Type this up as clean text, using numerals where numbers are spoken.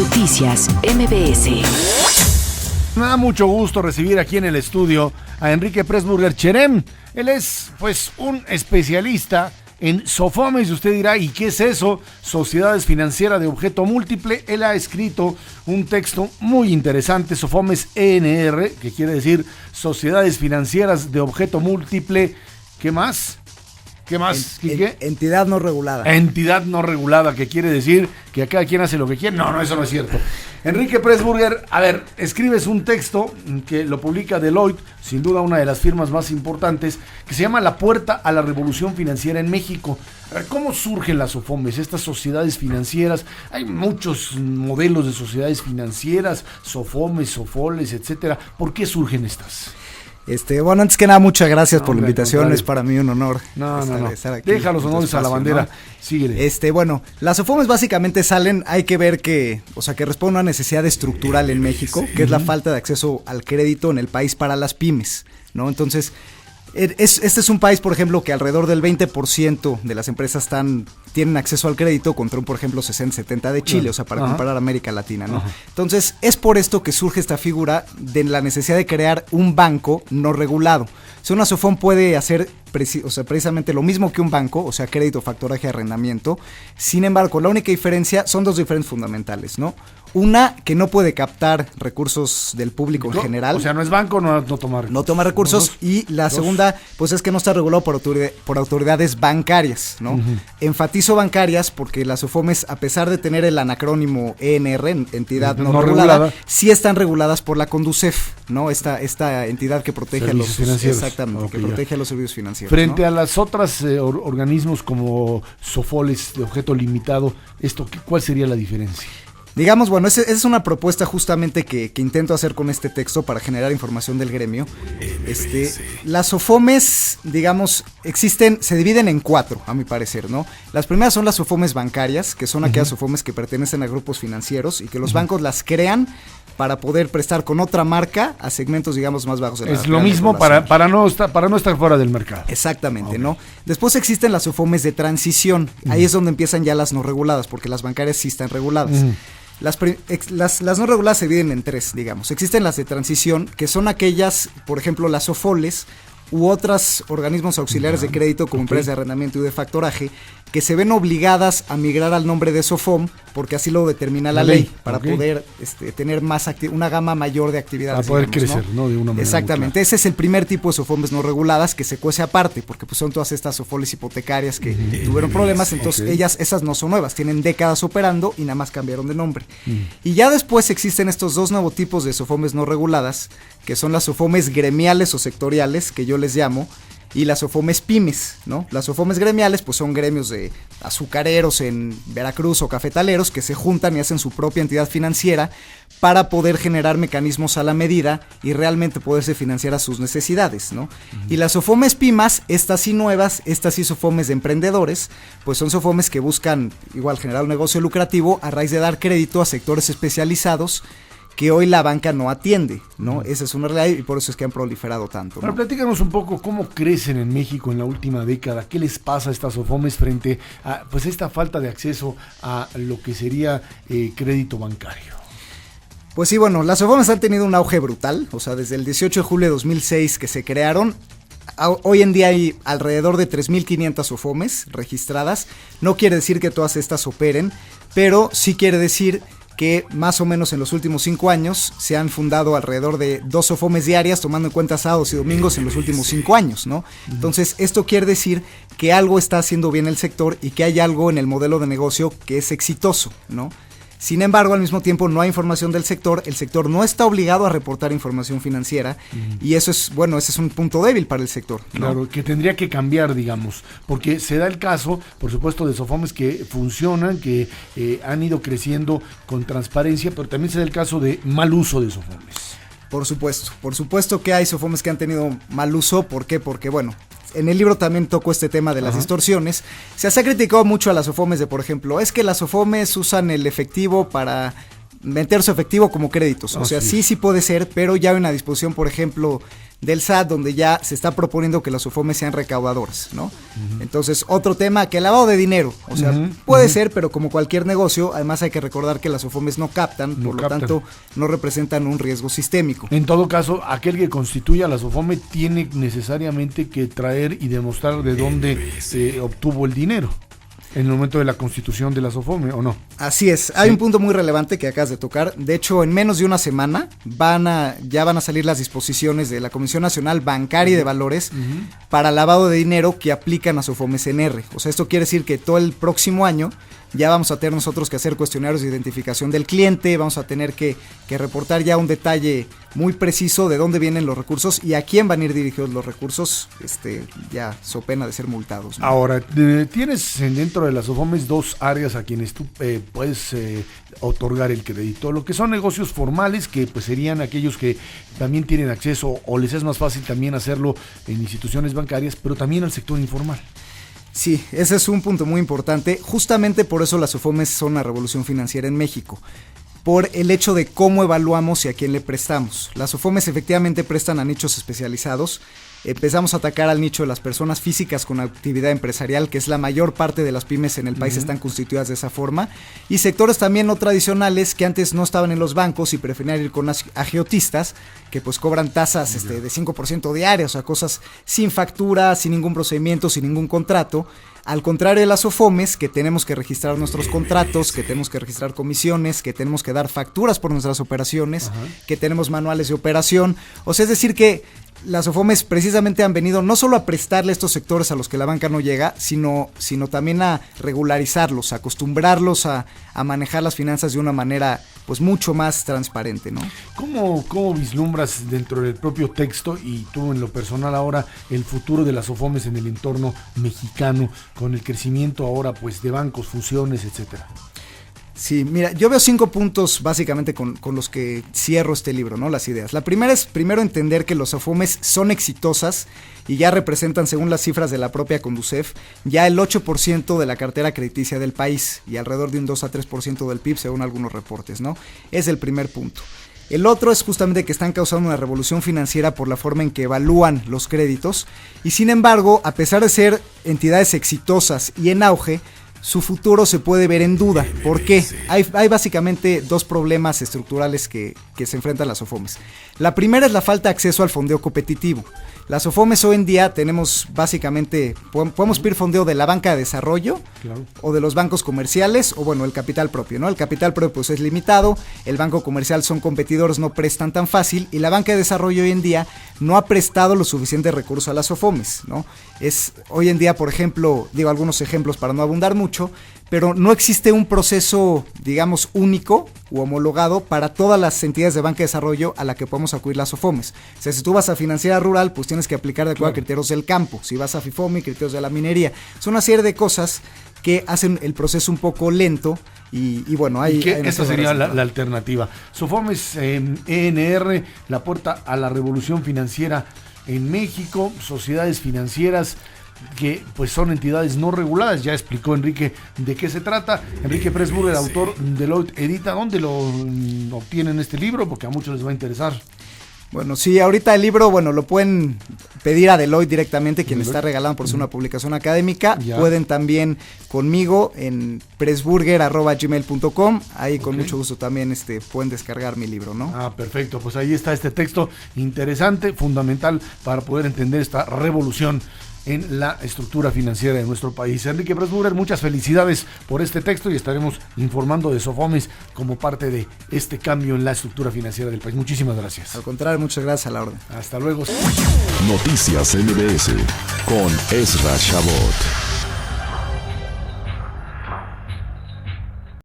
Noticias MBS. Me da mucho gusto recibir aquí en el estudio a Enrique Pressburger Cherem. Él es, pues, un especialista en SOFOMES. Y usted dirá, ¿y qué es eso? Sociedades financieras de objeto múltiple. Él ha escrito un texto muy interesante, SOFOMES ENR, que quiere decir Sociedades Financieras de Objeto Múltiple. ¿Qué más? ¿Qué más, Quique? Entidad no regulada. Entidad no regulada, que quiere decir que a cada quien hace lo que quiere. No, eso no es cierto. Enrique Pressburger, a ver, escribes un texto que lo publica Deloitte, sin duda una de las firmas más importantes, que se llama La Puerta a la Revolución Financiera en México. A ver, ¿cómo surgen las SOFOMES, estas sociedades financieras? Hay muchos modelos de sociedades financieras, SOFOMES, SOFOLES, etcétera. ¿Por qué surgen estas? Bueno, antes que nada, muchas gracias por la invitación, es para mí un honor estar aquí. Deja los honores a la bandera, ¿no? Síguele. Bueno, las SOFOMES básicamente salen, hay que ver que responden a una necesidad estructural en México, que es la falta de acceso al crédito en el país para las pymes, ¿no? Entonces, este es un país, por ejemplo, que alrededor del 20% de las empresas tienen acceso al crédito contra por ejemplo, 60-70 de Chile, o sea, para comparar América Latina, ¿no? Entonces, es por esto que surge esta figura de la necesidad de crear un banco no regulado. O sea, una SOFOM puede hacer precisamente lo mismo que un banco, o sea, crédito, factoraje, arrendamiento. Sin embargo, la única diferencia son dos diferencias fundamentales, ¿no? Una, que no puede captar recursos del público en general. O sea, no es banco, no toma recursos. No toma recursos. Y la segunda, pues es que no está regulado por autoridades bancarias, ¿no? Enfatizo bancarias porque las SOFOMES, a pesar de tener el anacrónimo ENR, entidad no regulada, sí están reguladas por la CONDUCEF, ¿no? Esta entidad que protege servicios financieros. Exactamente, que protege a los servicios financieros. Frente a las otras organismos como SOFOLES de objeto limitado, ¿cuál sería la diferencia? Digamos, bueno, esa es una propuesta justamente que intento hacer con este texto para generar información del gremio. Las SOFOMES, digamos, se dividen en 4, a mi parecer, ¿no? Las primeras son las SOFOMES bancarias, que son aquellas SOFOMES que pertenecen a grupos financieros y que los bancos las crean para poder prestar con otra marca a segmentos, digamos, más bajos. Es lo mismo para no estar fuera del mercado. Exactamente, ¿no? Después existen las SOFOMES de transición. Ahí es donde empiezan ya las no reguladas, porque las bancarias sí están reguladas. Las no reguladas se dividen en 3, digamos. Existen las de transición, que son aquellas, por ejemplo, las SOFOLES u otros organismos auxiliares de crédito como empresas de arrendamiento y de factoraje, que se ven obligadas a migrar al nombre de SOFOM, porque así lo determina la ley, para poder tener una gama mayor de actividades. Para poder crecer, ¿no? De una manera. Exactamente, ese es el primer tipo de SOFOMES no reguladas que se cuece aparte, porque pues son todas estas SOFOLES hipotecarias que tuvieron problemas, entonces esas no son nuevas, tienen décadas operando y nada más cambiaron de nombre. Y ya después existen estos dos nuevos tipos de SOFOMES no reguladas, que son las SOFOMES gremiales o sectoriales, que yo les llamo, y las SOFOMES pymes, ¿no? Las SOFOMES gremiales pues son gremios de azucareros en Veracruz o cafetaleros que se juntan y hacen su propia entidad financiera para poder generar mecanismos a la medida y realmente poderse financiar a sus necesidades, ¿no? Y las SOFOMES pymas, estas sí nuevas, estas sí SOFOMES de emprendedores, pues son SOFOMES que buscan igual generar un negocio lucrativo a raíz de dar crédito a sectores especializados que hoy la banca no atiende, ¿no? Esa es una realidad y por eso es que han proliferado tanto, ¿no? Pero platícanos un poco cómo crecen en México en la última década, qué les pasa a estas SOFOMES frente a pues esta falta de acceso a lo que sería crédito bancario. Pues sí, bueno, las SOFOMES han tenido un auge brutal, o sea, desde el 18 de julio de 2006 que se crearon. Hoy en día hay alrededor de 3.500 SOFOMES registradas. No quiere decir que todas estas operen, pero sí quiere decir que más o menos en los últimos 5 años se han fundado alrededor de 2 SOFOMES diarias, tomando en cuenta sábados y domingos en los últimos 5 años, ¿no? Entonces, esto quiere decir que algo está haciendo bien el sector y que hay algo en el modelo de negocio que es exitoso, ¿no? Sin embargo, al mismo tiempo no hay información del sector, el sector no está obligado a reportar información financiera y eso es, bueno, ese es un punto débil para el sector, ¿no? Claro, que tendría que cambiar, digamos, porque se da el caso, por supuesto, de SOFOMES que funcionan, que han ido creciendo con transparencia, pero también se da el caso de mal uso de SOFOMES. Por supuesto que hay SOFOMES que han tenido mal uso, ¿por qué? Porque, bueno, en el libro también toco este tema de las distorsiones. Se ha criticado mucho a las SOFOMES de, por ejemplo, es que las SOFOMES usan el efectivo para meter su efectivo como créditos. O sea, sí puede ser, pero ya hay una disposición, por ejemplo, del SAT, donde ya se está proponiendo que las SOFOMES sean recaudadoras, ¿no? Entonces, otro tema, que el lavado de dinero, o sea, puede ser, pero como cualquier negocio, además hay que recordar que las SOFOMES no captan, por lo tanto, no representan un riesgo sistémico. En todo caso, aquel que constituya la SOFOME tiene necesariamente que traer y demostrar de dónde se obtuvo el dinero en el momento de la constitución de la SOFOME, ¿o no? Así es, hay un punto muy relevante que acabas de tocar. De hecho, en menos de una semana ya van a salir las disposiciones de la Comisión Nacional Bancaria y de Valores para lavado de dinero que aplican a SOFOMES NR. O sea, esto quiere decir que todo el próximo año ya vamos a tener nosotros que hacer cuestionarios de identificación del cliente, vamos a tener que reportar ya un detalle muy preciso de dónde vienen los recursos y a quién van a ir dirigidos los recursos, ya so pena de ser multados, ¿no? Ahora, tienes dentro de las SOFOMES dos áreas a quienes tú puedes otorgar el crédito, lo que son negocios formales, que pues serían aquellos que también tienen acceso o les es más fácil también hacerlo en instituciones bancarias, pero también al sector informal. Sí, ese es un punto muy importante. Justamente por eso las SOFOMES son una revolución financiera en México, por el hecho de cómo evaluamos y a quién le prestamos. Las SOFOMES efectivamente prestan a nichos especializados. Empezamos a atacar al nicho de las personas físicas con actividad empresarial, que es la mayor parte de las pymes en el país están constituidas de esa forma, y sectores también no tradicionales que antes no estaban en los bancos y preferían ir con agiotistas, que pues cobran tasas de 5% diarias, o sea, cosas sin factura, sin ningún procedimiento, sin ningún contrato. Al contrario de las SOFOMES, que tenemos que registrar nuestros contratos, que tenemos que registrar comisiones, que tenemos que dar facturas por nuestras operaciones, que tenemos manuales de operación. O sea, es decir que las SOFOMES precisamente han venido no solo a prestarle estos sectores a los que la banca no llega, sino también a regularizarlos, a acostumbrarlos a manejar las finanzas de una manera pues mucho más transparente, ¿no? ¿Cómo vislumbras dentro del propio texto y tú en lo personal ahora el futuro de las SOFOMES en el entorno mexicano con el crecimiento ahora pues de bancos, fusiones, etcétera? Sí, mira, yo veo 5 puntos básicamente con los que cierro este libro, ¿no? Las ideas. La primera es, primero, entender que los SOFOMES son exitosas y ya representan, según las cifras de la propia Conducef, ya el 8% de la cartera crediticia del país y alrededor de un 2 a 3% del PIB, según algunos reportes, ¿no? Es el primer punto. El otro es justamente que están causando una revolución financiera por la forma en que evalúan los créditos y, sin embargo, a pesar de ser entidades exitosas y en auge, su futuro se puede ver en duda. ¿Por qué? Hay básicamente dos problemas estructurales que se enfrentan las SOFOMES. La primera es la falta de acceso al fondeo competitivo. Las SOFOMES hoy en día tenemos básicamente, podemos pedir fondeo de la banca de desarrollo, claro, o de los bancos comerciales, o bueno, el capital propio, ¿no? El capital propio pues es limitado, el banco comercial son competidores, no prestan tan fácil, y la banca de desarrollo hoy en día no ha prestado los suficientes recursos a las SOFOMES, ¿no? Hoy en día, por ejemplo, digo algunos ejemplos para no abundar mucho, pero no existe un proceso, digamos, único u homologado para todas las entidades de banca de desarrollo a la que podemos acudir las SOFOMES. O sea, si tú vas a Financiera Rural, pues tienes que aplicar de acuerdo a criterios del campo. Si vas a FIFOMI, criterios de la minería. Son una serie de cosas que hacen el proceso un poco lento y bueno, hay esa sería la alternativa. SOFOMES ENR, la puerta a la revolución financiera en México, sociedades financieras que pues son entidades no reguladas. Ya explicó Enrique de qué se trata. Enrique Pressburger, autor de Deloitte Edita. ¿Dónde lo obtienen este libro? Porque a muchos les va a interesar. Bueno, sí, ahorita el libro, bueno, lo pueden pedir a Deloitte directamente, quien está regalando por ser una publicación académica. Ya. Pueden también conmigo en pressburger@gmail.com. Ahí con mucho gusto también pueden descargar mi libro, ¿no? Ah, perfecto. Pues ahí está este texto interesante, fundamental para poder entender esta revolución en la estructura financiera de nuestro país. Enrique Pressburger, muchas felicidades por este texto y estaremos informando de SOFOMES como parte de este cambio en la estructura financiera del país. Muchísimas gracias. Al contrario, muchas gracias, a la orden. Hasta luego. Noticias MBS con Ezra Shabot.